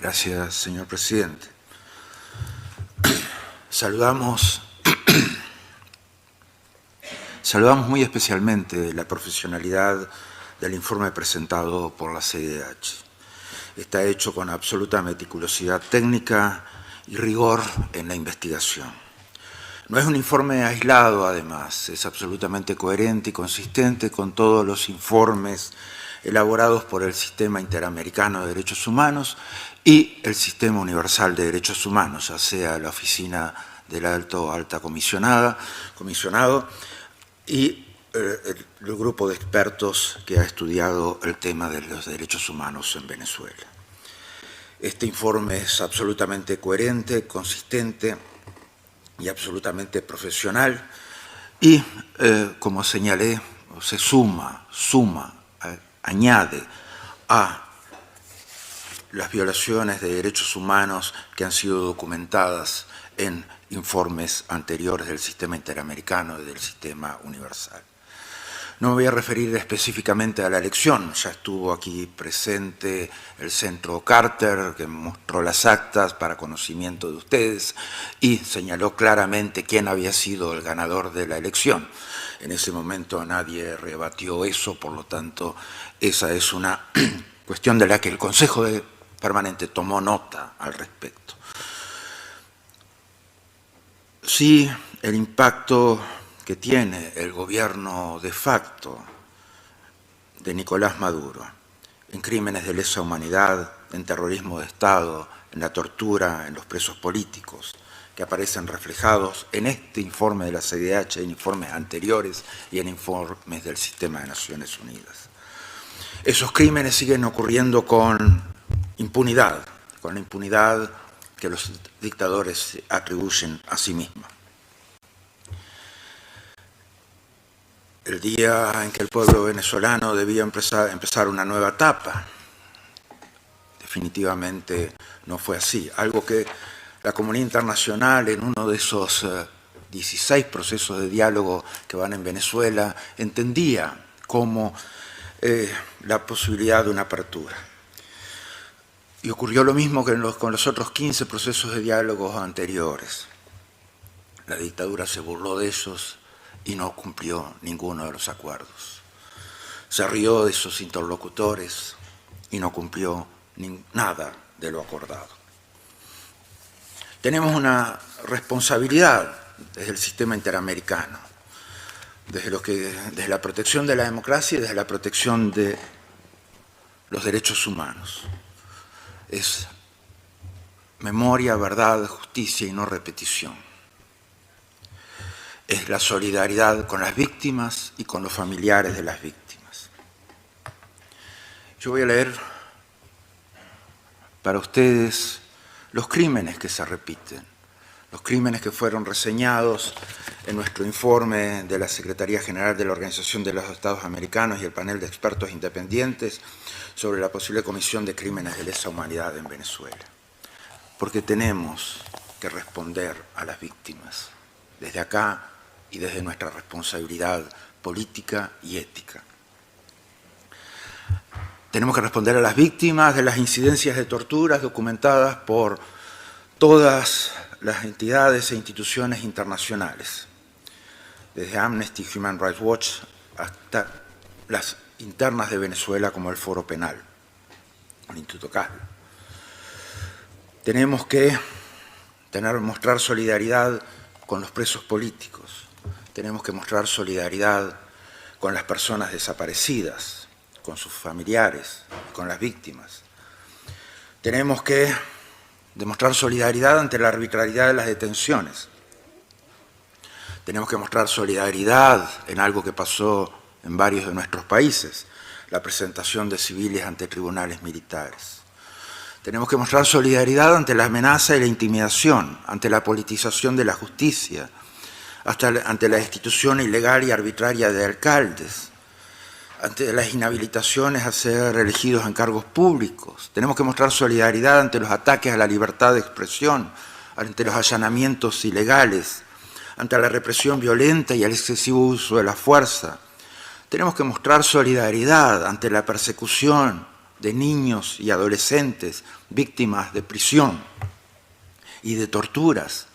Gracias, señor presidente. Saludamos muy especialmente la profesionalidad del informe presentado por la CIDH. Está hecho con absoluta meticulosidad técnica y rigor en la investigación. No es un informe aislado, además, es absolutamente coherente y consistente con todos los informes elaborados por el Sistema Interamericano de Derechos Humanos y el Sistema Universal de Derechos Humanos, ya sea la Oficina del Alta Comisionado y el grupo de expertos que ha estudiado el tema de los derechos humanos en Venezuela. Este informe es absolutamente coherente, consistente y absolutamente profesional y, como señalé, se añade a las violaciones de derechos humanos que han sido documentadas en informes anteriores del Sistema Interamericano y del Sistema Universal. No me voy a referir específicamente a la elección, ya estuvo aquí presente el Centro Carter, que mostró las actas para conocimiento de ustedes y señaló claramente quién había sido el ganador de la elección. En ese momento nadie rebatió eso, por lo tanto, esa es una cuestión de la que el Consejo Permanente tomó nota al respecto. Sí, el impacto que tiene el gobierno de facto de Nicolás Maduro en crímenes de lesa humanidad, en terrorismo de Estado, en la tortura, en los presos políticos, que aparecen reflejados en este informe de la CIDH, en informes anteriores y en informes del Sistema de Naciones Unidas. Esos crímenes siguen ocurriendo con impunidad, con la impunidad que los dictadores atribuyen a sí mismos. El día en que el pueblo venezolano debía empezar una nueva etapa, definitivamente no fue así. Algo que la comunidad internacional, en uno de esos 16 procesos de diálogo que van en Venezuela, entendía como la posibilidad de una apertura. Y ocurrió lo mismo que con los otros 15 procesos de diálogos anteriores. La dictadura se burló de ellos y no cumplió ninguno de los acuerdos. Se rió de sus interlocutores y no cumplió nada de lo acordado. Tenemos una responsabilidad desde el sistema interamericano, desde la protección de la democracia y desde la protección de los derechos humanos. Es memoria, verdad, justicia y no repetición. Es la solidaridad con las víctimas y con los familiares de las víctimas. Yo voy a leer para ustedes los crímenes que se repiten, los crímenes que fueron reseñados en nuestro informe de la Secretaría General de la Organización de los Estados Americanos y el panel de expertos independientes sobre la posible comisión de crímenes de lesa humanidad en Venezuela. Porque tenemos que responder a las víctimas desde acá y desde nuestra responsabilidad política y ética. Tenemos que responder a las víctimas de las incidencias de torturas documentadas por todas las entidades e instituciones internacionales, desde Amnesty y Human Rights Watch hasta las internas de Venezuela como el Foro Penal, el Instituto CAL. Tenemos que mostrar solidaridad con los presos políticos, tenemos que mostrar solidaridad con las personas desaparecidas, con sus familiares, con las víctimas. Tenemos que demostrar solidaridad ante la arbitrariedad de las detenciones. Tenemos que mostrar solidaridad en algo que pasó en varios de nuestros países, la presentación de civiles ante tribunales militares. Tenemos que mostrar solidaridad ante la amenaza y la intimidación, ante la politización de la justicia, ante la destitución ilegal y arbitraria de alcaldes, ante las inhabilitaciones a ser elegidos en cargos públicos. Tenemos que mostrar solidaridad ante los ataques a la libertad de expresión, ante los allanamientos ilegales, ante la represión violenta y el excesivo uso de la fuerza. Tenemos que mostrar solidaridad ante la persecución de niños y adolescentes víctimas de prisión y de torturas.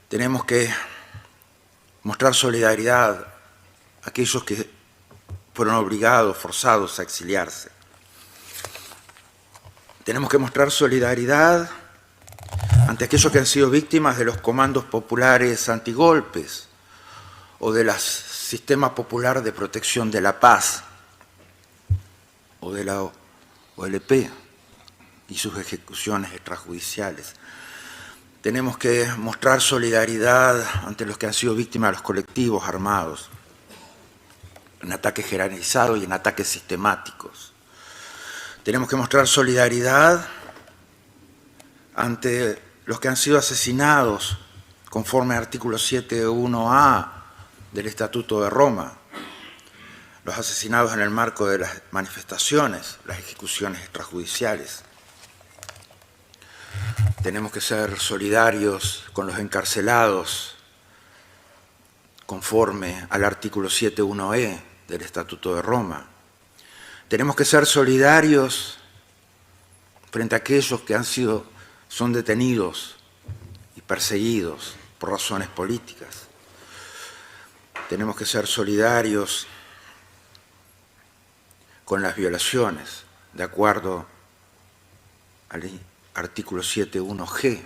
Tenemos que mostrar solidaridad a aquellos que fueron obligados, forzados a exiliarse. Tenemos que mostrar solidaridad ante aquellos que han sido víctimas de los comandos populares antigolpes o del sistema popular de protección de la paz o de la OLP y sus ejecuciones extrajudiciales. Tenemos que mostrar solidaridad ante los que han sido víctimas de los colectivos armados, en ataques generalizados y en ataques sistemáticos. Tenemos que mostrar solidaridad ante los que han sido asesinados conforme al artículo 7.1a del Estatuto de Roma, los asesinados en el marco de las manifestaciones, las ejecuciones extrajudiciales. Tenemos que ser solidarios con los encarcelados conforme al artículo 7.1e del Estatuto de Roma. Tenemos que ser solidarios frente a aquellos que son detenidos y perseguidos por razones políticas. Tenemos que ser solidarios con las violaciones, de acuerdo al artículo 7.1g,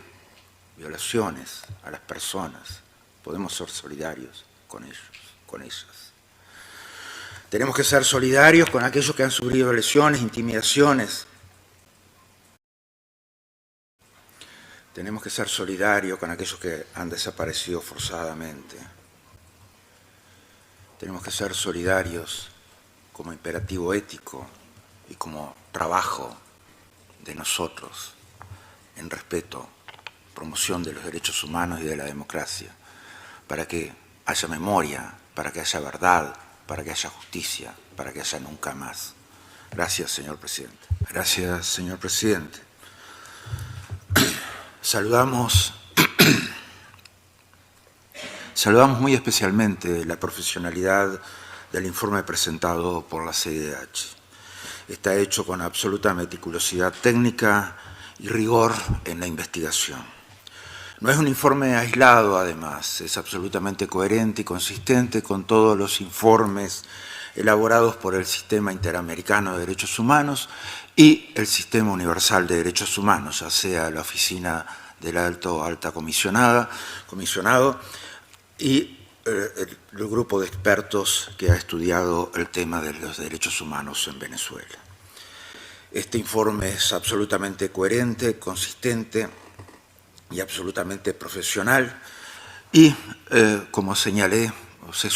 violaciones a las personas. Podemos ser solidarios con ellos, con ellas. Tenemos que ser solidarios con aquellos que han sufrido lesiones, intimidaciones. Tenemos que ser solidarios con aquellos que han desaparecido forzadamente. Tenemos que ser solidarios como imperativo ético y como trabajo de nosotros en respeto, promoción de los derechos humanos y de la democracia, para que haya memoria, para que haya verdad, para que haya justicia, para que haya nunca más. Gracias, señor presidente. Gracias, señor presidente. Saludamos muy especialmente la profesionalidad del informe presentado por la CIDH. Está hecho con absoluta meticulosidad técnica y rigor en la investigación. No es un informe aislado, además, es absolutamente coherente y consistente con todos los informes elaborados por el Sistema Interamericano de Derechos Humanos y el Sistema Universal de Derechos Humanos, ya sea la Oficina del Alta Comisionado y el grupo de expertos que ha estudiado el tema de los derechos humanos en Venezuela. Este informe es absolutamente coherente, consistente y absolutamente profesional y, como señalé, se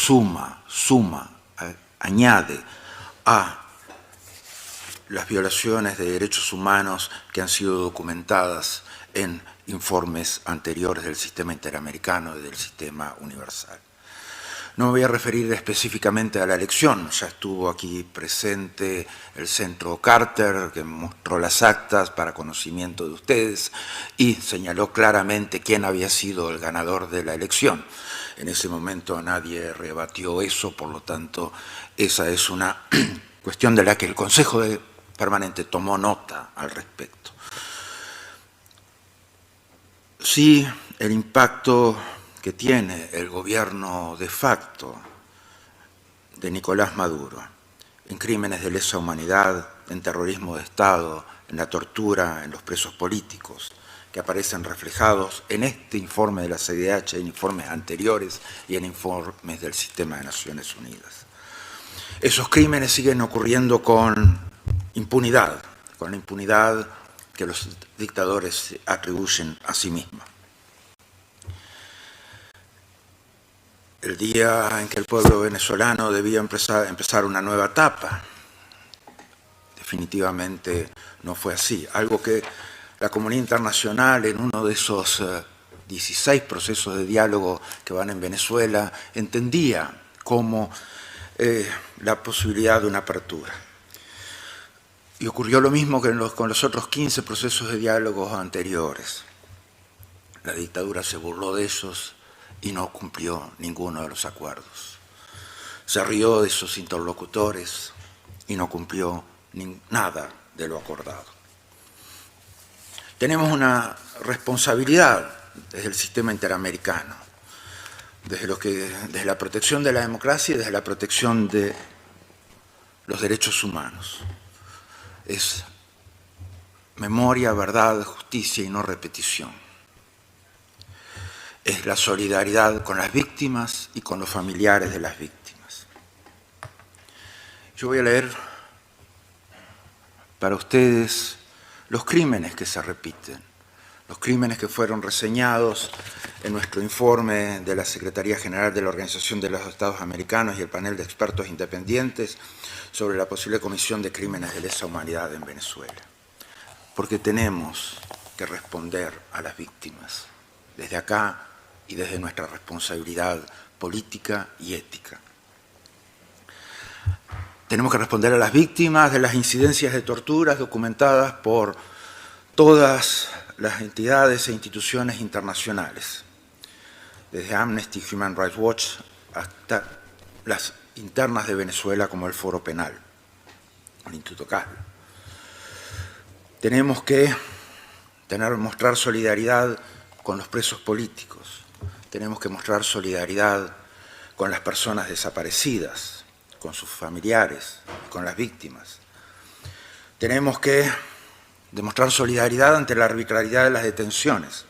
añade a las violaciones de derechos humanos que han sido documentadas en informes anteriores del Sistema Interamericano y del Sistema Universal. No me voy a referir específicamente a la elección, ya estuvo aquí presente el Centro Carter, que mostró las actas para conocimiento de ustedes y señaló claramente quién había sido el ganador de la elección. En ese momento nadie rebatió eso, por lo tanto, esa es una cuestión de la que el Consejo Permanente tomó nota al respecto. Sí, el impacto que tiene el gobierno de facto de Nicolás Maduro en crímenes de lesa humanidad, en terrorismo de Estado, en la tortura, en los presos políticos, que aparecen reflejados en este informe de la CIDH, en informes anteriores y en informes del Sistema de Naciones Unidas. Esos crímenes siguen ocurriendo con impunidad, con la impunidad que los dictadores atribuyen a sí mismos. El día en que el pueblo venezolano debía empezar una nueva etapa, definitivamente no fue así. Algo que la comunidad internacional, en uno de esos 16 procesos de diálogo que van en Venezuela, entendía como la posibilidad de una apertura. Y ocurrió lo mismo que con los otros 15 procesos de diálogo anteriores. La dictadura se burló de ellos y no cumplió ninguno de los acuerdos. Se rió de sus interlocutores y no cumplió nada de lo acordado. Tenemos una responsabilidad desde el sistema interamericano, desde la protección de la democracia y desde la protección de los derechos humanos. Es memoria, verdad, justicia y no repetición. Es la solidaridad con las víctimas y con los familiares de las víctimas. Yo voy a leer para ustedes los crímenes que se repiten, los crímenes que fueron reseñados en nuestro informe de la Secretaría General de la Organización de los Estados Americanos y el panel de expertos independientes sobre la posible comisión de crímenes de lesa humanidad en Venezuela. Porque tenemos que responder a las víctimas desde acá y desde nuestra responsabilidad política y ética. Tenemos que responder a las víctimas de las incidencias de torturas documentadas por todas las entidades e instituciones internacionales, desde Amnesty, Human Rights Watch, hasta las internas de Venezuela como el Foro Penal, el Instituto Caslo. Tenemos que mostrar solidaridad con los presos políticos, tenemos que mostrar solidaridad con las personas desaparecidas, con sus familiares, con las víctimas. Tenemos que demostrar solidaridad ante la arbitrariedad de las detenciones.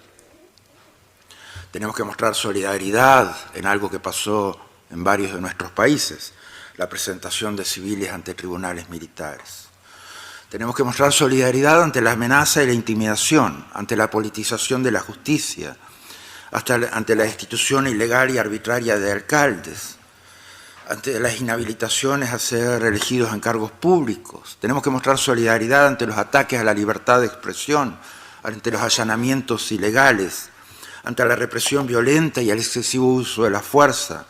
Tenemos que mostrar solidaridad en algo que pasó en varios de nuestros países, la presentación de civiles ante tribunales militares. Tenemos que mostrar solidaridad ante la amenaza y la intimidación, ante la politización de la justicia, ante la destitución ilegal y arbitraria de alcaldes, ante las inhabilitaciones a ser elegidos en cargos públicos. Tenemos que mostrar solidaridad ante los ataques a la libertad de expresión, ante los allanamientos ilegales, ante la represión violenta y el excesivo uso de la fuerza.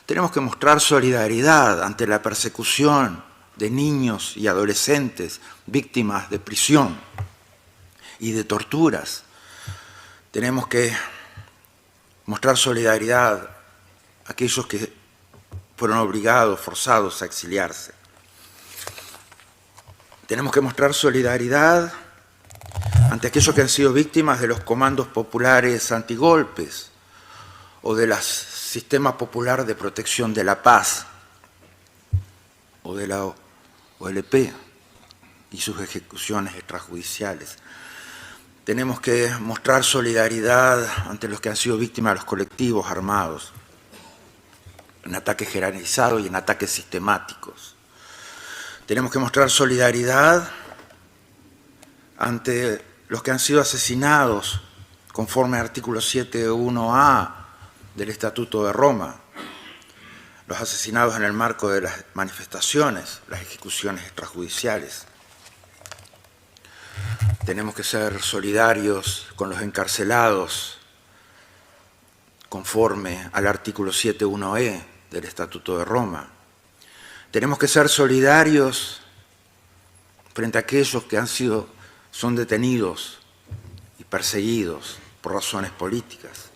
Tenemos que mostrar solidaridad ante la persecución de niños y adolescentes víctimas de prisión y de torturas. Tenemos que mostrar solidaridad a aquellos que fueron obligados, forzados a exiliarse. Tenemos que mostrar solidaridad ante aquellos que han sido víctimas de los comandos populares antigolpes o del Sistema Popular de Protección de la Paz o de la OLP y sus ejecuciones extrajudiciales. Tenemos que mostrar solidaridad ante los que han sido víctimas de los colectivos armados, en ataques generalizados y en ataques sistemáticos. Tenemos que mostrar solidaridad ante los que han sido asesinados conforme al artículo 7.1a del Estatuto de Roma, los asesinados en el marco de las manifestaciones, las ejecuciones extrajudiciales. Tenemos que ser solidarios con los encarcelados conforme al artículo 7.1e del Estatuto de Roma. Tenemos que ser solidarios frente a aquellos que son detenidos y perseguidos por razones políticas.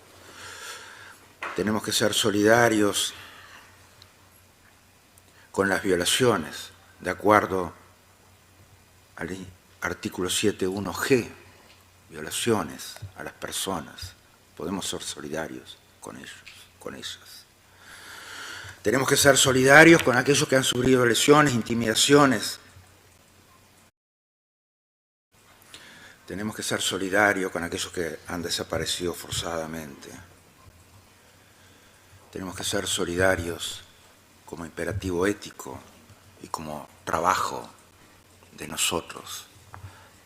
Tenemos que ser solidarios con las violaciones, de acuerdo al artículo 7.1g, violaciones a las personas. Podemos ser solidarios con ellos, con ellas. Tenemos que ser solidarios con aquellos que han sufrido lesiones, intimidaciones. Tenemos que ser solidarios con aquellos que han desaparecido forzadamente. Tenemos que ser solidarios como imperativo ético y como trabajo de nosotros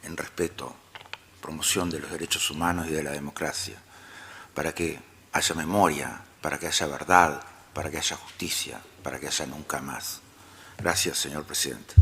en respeto, promoción de los derechos humanos y de la democracia, para que haya memoria, para que haya verdad, para que haya justicia, para que haya nunca más. Gracias, señor presidente.